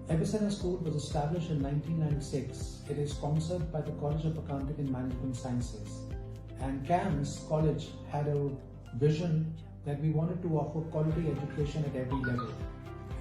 Avicenna School was established in 1996. It is sponsored by the College of Accounting and Management Sciences. And CAMS College had a vision that we wanted to offer quality education at every level,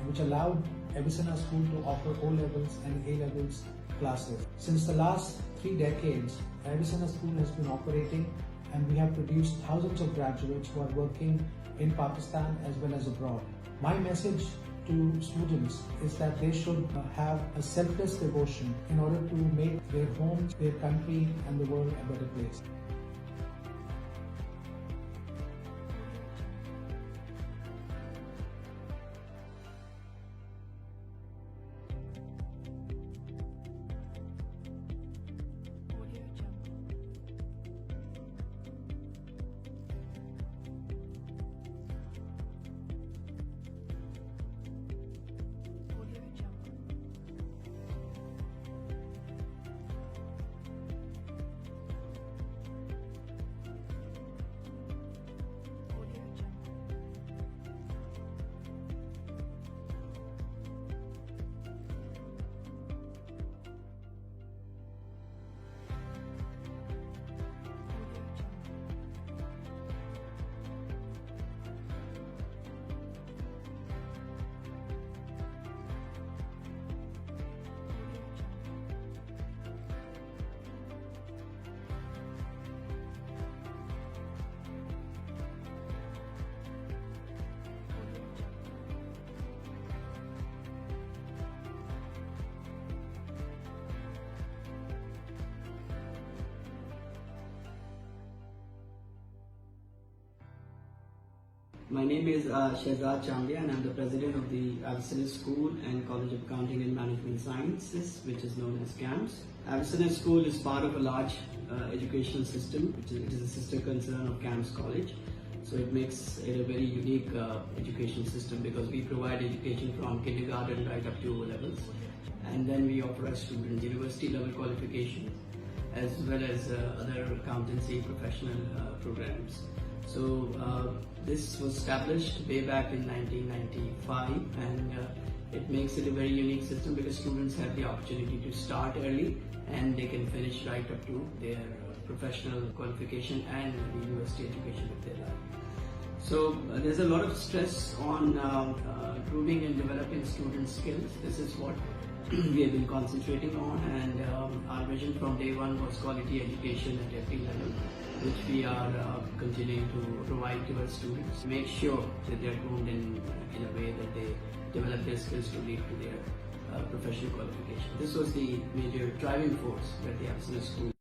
which allowed Avicenna School to offer O-levels and A-levels classes. Since the last 3 decades, Avicenna School has been operating, and we have produced thousands of graduates who are working in Pakistan as well as abroad. My message to students is that they should have a selfless devotion in order to make their homes, their country and the world a better place. My name is Shehzad Chamdia, and I'm the president of the Avicenna School and College of Accounting and Management Sciences, which is known as CAMS. Avicenna School is part of a large educational system, it is a sister concern of CAMS College. So it makes it a very unique education system because we provide education from kindergarten right up to O levels, and then we offer our students university level qualification as well as other accountancy professional programs. So this was established way back in 1995, and it makes it a very unique system because students have the opportunity to start early and they can finish right up to their professional qualification and the university education of their life. So there's a lot of stress on grooming and developing student skills. This is what we have been concentrating on, and our vision from day one was quality education at every level, which we are continuing to provide to our students. Make sure that they are groomed in a way that they develop their skills to lead to their professional qualification. This was the major driving force that the Avicenna School